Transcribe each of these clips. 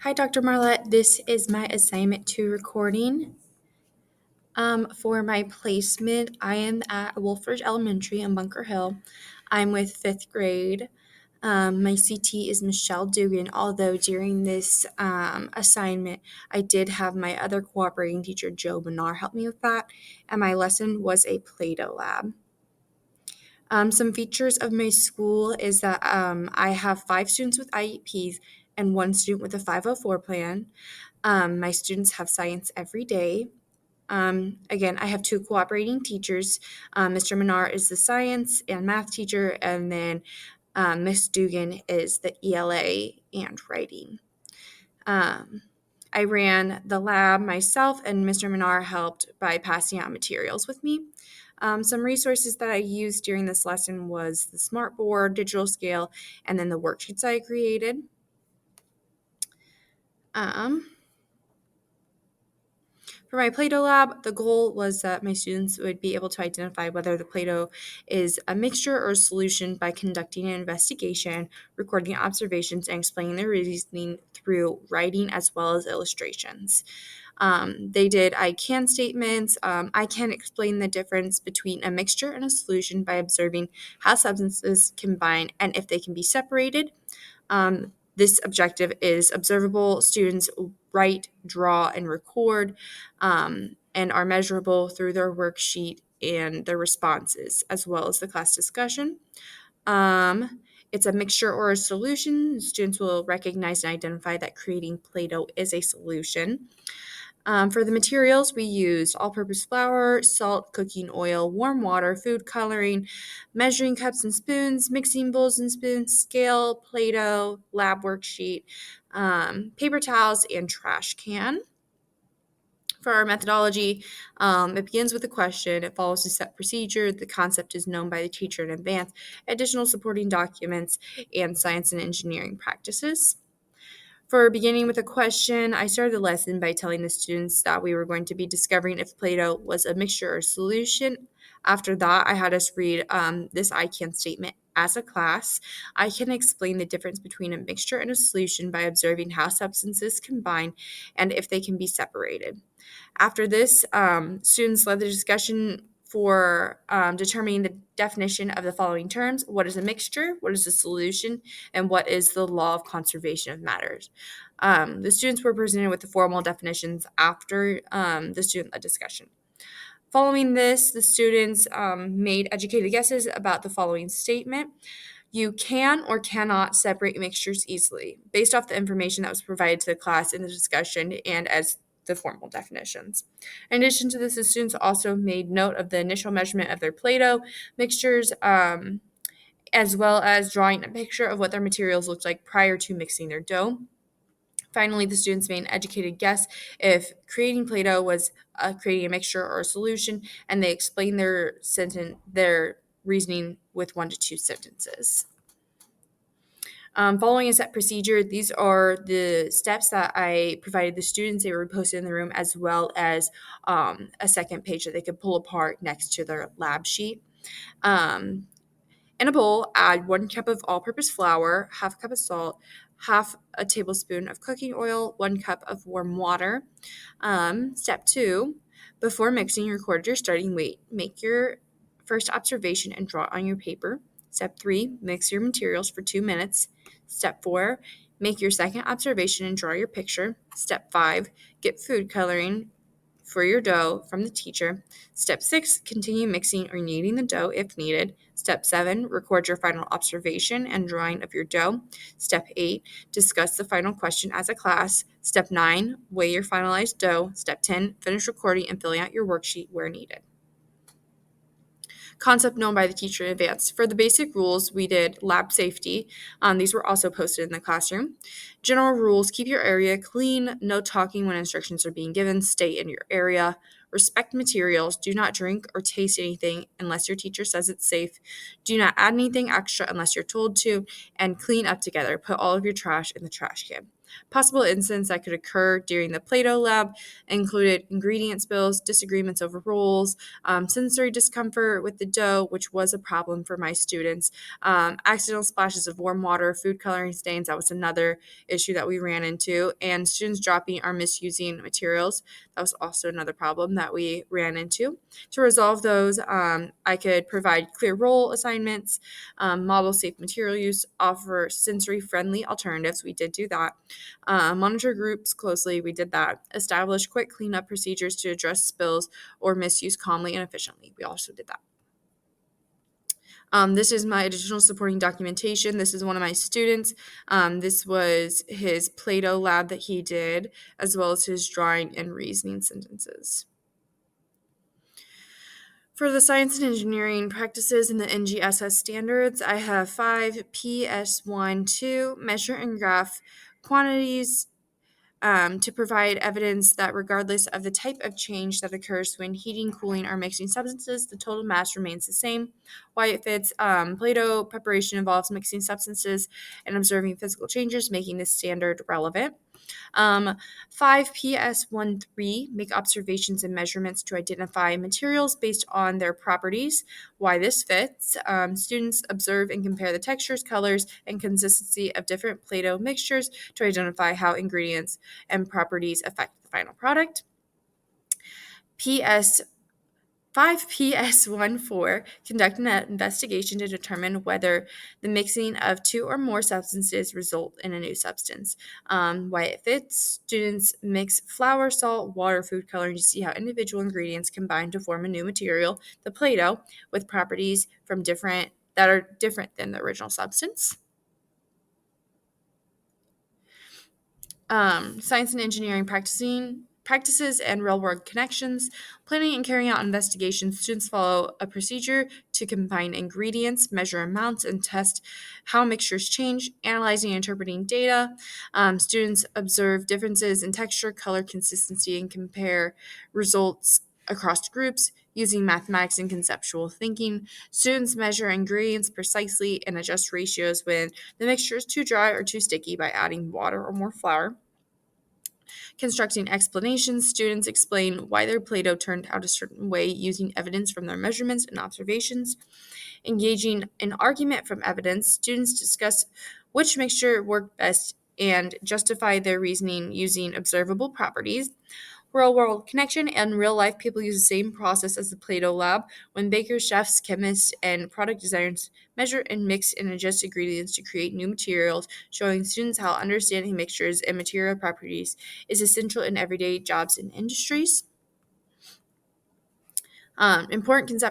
Hi, Dr. Marlette. This is my assignment 2 recording. For my placement, I am at Wolfridge Elementary in Bunker Hill. I'm with 5th grade. My CT is Michelle Dugan, although during this assignment, I did have my other cooperating teacher, Joe Benar, help me with that, and my lesson was a Play-Doh lab. Some features of my school is that I have 5 students with IEPs and 1 student with a 504 plan. My students have science every day. Again, I have 2 cooperating teachers. Mr. Minar is the science and math teacher, and then Miss Dugan is the ELA and writing. I ran the lab myself, and Mr. Minar helped by passing out materials with me. Some resources that I used during this lesson was the smartboard, digital scale, and then the worksheets I created. For my Play-Doh lab, the goal was that my students would be able to identify whether the Play-Doh is a mixture or a solution by conducting an investigation, recording observations, and explaining their reasoning through writing as well as illustrations. They did I can statements. I can explain the difference between a mixture and a solution by observing how substances combine and if they can be separated. This objective is observable. Students write, draw, and record, and are measurable through their worksheet and their responses, as well as the class discussion. It's a mixture or a solution. Students will recognize and identify that creating Play-Doh is a solution. For the materials, we used all-purpose flour, salt, cooking oil, warm water, food coloring, measuring cups and spoons, mixing bowls and spoons, scale, Play-Doh, lab worksheet, paper towels, and trash can. For our methodology, it begins with a question. It follows a set procedure. The concept is known by the teacher in advance, additional supporting documents, and science and engineering practices. For beginning with a question, I started the lesson by telling the students that we were going to be discovering if Play-Doh was a mixture or solution. After that, I had us read this I can statement as a class. I can explain the difference between a mixture and a solution by observing how substances combine and if they can be separated. After this, students led the discussion for determining the definition of the following terms. What is a mixture? What is a solution? And what is the law of conservation of matters? The students were presented with the formal definitions after the student-led discussion. Following this, the students made educated guesses about the following statement. You can or cannot separate mixtures easily, based off the information that was provided to the class in the discussion and as the formal definitions. In addition to this, the students also made note of the initial measurement of their Play-Doh mixtures, as well as drawing a picture of what their materials looked like prior to mixing their dough. Finally, the students made an educated guess if creating Play-Doh was creating a mixture or a solution, and they explained their reasoning with 1 to 2 sentences. Following a set procedure, these are the steps that I provided the students. They were posted in the room, as well as a second page that they could pull apart next to their lab sheet. In a bowl, add 1 cup of all-purpose flour, half a cup of salt, half a tablespoon of cooking oil, 1 cup of warm water. Step 2, before mixing, record your starting weight. Make your first observation and draw it on your paper. Step 3, mix your materials for 2 minutes. Step 4, make your second observation and draw your picture. Step 5, get food coloring for your dough from the teacher. Step 6, continue mixing or kneading the dough if needed. Step 7, record your final observation and drawing of your dough. Step 8, discuss the final question as a class. Step 9, weigh your finalized dough. Step 10, finish recording and filling out your worksheet where needed. Concept known by the teacher in advance. For the basic rules, we did lab safety. These were also posted in the classroom. General rules, keep your area clean, no talking when instructions are being given, stay in your area. Respect materials. Do not drink or taste anything unless your teacher says it's safe. Do not add anything extra unless you're told to. And clean up together. Put all of your trash in the trash can. Possible incidents that could occur during the Play-Doh lab included ingredient spills, disagreements over rules, sensory discomfort with the dough, which was a problem for my students, accidental splashes of warm water, food coloring stains. That was another issue that we ran into, and students dropping or misusing materials. That was also another problem that we ran into. To resolve those, I could provide clear role assignments, model safe material use, offer sensory friendly alternatives. We did do that. Monitor groups closely. We did that. Establish quick cleanup procedures to address spills or misuse calmly and efficiently. We also did that. This is my additional supporting documentation. This is one of my students. This was his Play-Doh lab that he did, as well as his drawing and reasoning sentences. For the science and engineering practices in the NGSS standards, I have 5 PS1-2, measure and graph quantities to provide evidence that regardless of the type of change that occurs when heating, cooling, or mixing substances, the total mass remains the same. Why it fits. Play-Doh preparation involves mixing substances and observing physical changes, making this standard relevant. 5PS13, make observations and measurements to identify materials based on their properties. Why this fits. Students observe and compare the textures, colors, and consistency of different Play-Doh mixtures to identify how ingredients and properties affect the final product. PS 5PS14, conduct an investigation to determine whether the mixing of two or more substances result in a new substance. Why it fits. Students mix flour, salt, water, food coloring to see how individual ingredients combine to form a new material, the Play-Doh, with properties that are different than the original substance. Science and engineering practices and real-world connections. Planning and carrying out investigations. Students follow a procedure to combine ingredients, measure amounts, and test how mixtures change. Analyzing and interpreting data. Students observe differences in texture, color, consistency, and compare results across groups using mathematics and conceptual thinking. Students measure ingredients precisely and adjust ratios when the mixture is too dry or too sticky by adding water or more flour. Constructing explanations, students explain why their Play-Doh turned out a certain way using evidence from their measurements and observations. Engaging in argument from evidence, students discuss which mixture worked best and justify their reasoning using observable properties. Real-world connection and real-life people use the same process as the Play-Doh lab when bakers, chefs, chemists, and product designers measure and mix and adjust ingredients to create new materials, showing students how understanding mixtures and material properties is essential in everyday jobs and industries. Important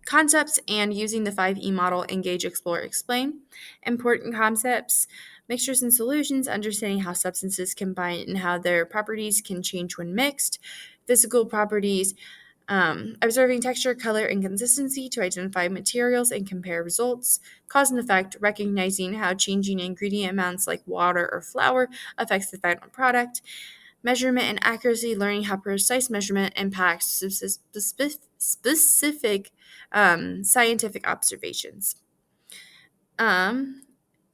concepts and using the 5E model, engage, explore, explain. Important concepts, mixtures and solutions, understanding how substances combine and how their properties can change when mixed. Physical properties, observing texture, color, and consistency to identify materials and compare results. Cause and effect, recognizing how changing ingredient amounts like water or flour affects the final product. Measurement and accuracy, learning how precise measurement impacts specific scientific observations.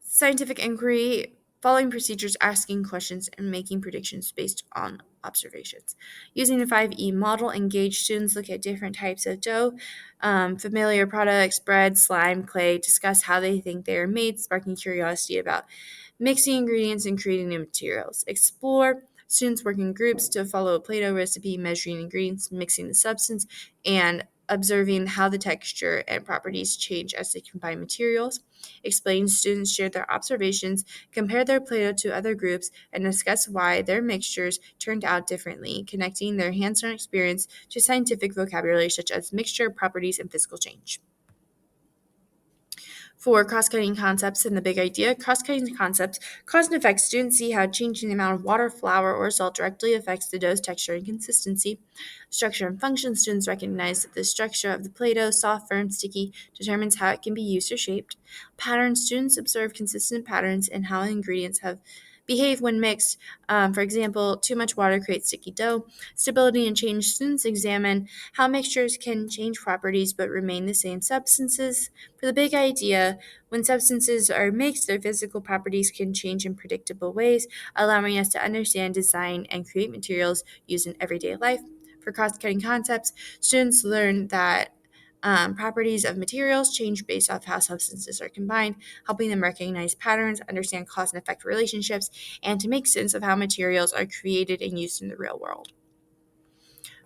Scientific inquiry, following procedures, asking questions, and making predictions based on observations. Using the 5E model, engage students, look at different types of dough, familiar products, bread, slime, clay, discuss how they think they are made, sparking curiosity about mixing ingredients and creating new materials. Explore, students work in groups to follow a Play-Doh recipe, measuring ingredients, mixing the substance, and observing how the texture and properties change as they combine materials. Explain, students share their observations, compare their Play-Doh to other groups, and discuss why their mixtures turned out differently, connecting their hands-on experience to scientific vocabulary such as mixture, properties, and physical change. For cross-cutting concepts and the big idea, cross-cutting concepts, cause and effect, students see how changing the amount of water, flour, or salt directly affects the dough's texture and consistency. Structure and function, students recognize that the structure of the Play-Doh, soft, firm, sticky, determines how it can be used or shaped. Patterns, students observe consistent patterns in how ingredients have behave when mixed. For example, too much water creates sticky dough. Stability and change. Students examine how mixtures can change properties but remain the same substances. For the big idea, when substances are mixed, their physical properties can change in predictable ways, allowing us to understand, design, and create materials used in everyday life. For cross-cutting concepts, students learn that properties of materials change based off how substances are combined, helping them recognize patterns, understand cause and effect relationships, and to make sense of how materials are created and used in the real world.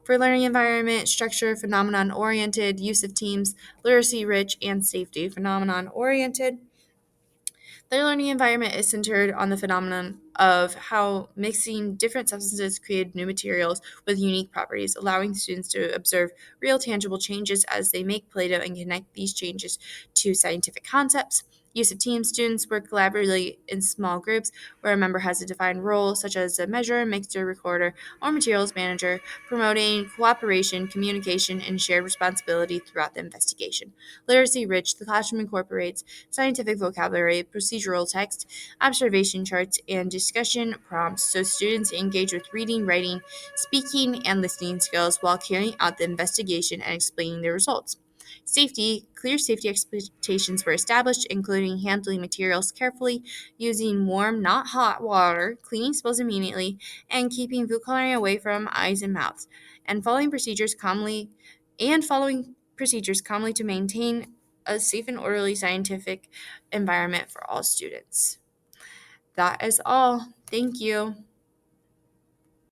For learning environment, structure, phenomenon oriented, use of teams, literacy rich, and safety. Phenomenon oriented. Their learning environment is centered on the phenomenon of how mixing different substances created new materials with unique properties, allowing students to observe real tangible changes as they make Play-Doh and connect these changes to scientific concepts. Use of team. Students work collaboratively in small groups where a member has a defined role, such as a measurer, mixer, recorder, or materials manager, promoting cooperation, communication, and shared responsibility throughout the investigation. Literacy rich. The classroom incorporates scientific vocabulary, procedural text, observation charts, and discussion prompts so students engage with reading, writing, speaking, and listening skills while carrying out the investigation and explaining the results. Safety. Clear safety expectations were established, including handling materials carefully, using warm, not hot water, cleaning spills immediately, and keeping food coloring away from eyes and mouths, and following procedures calmly to maintain a safe and orderly scientific environment for all students. That is all. Thank you.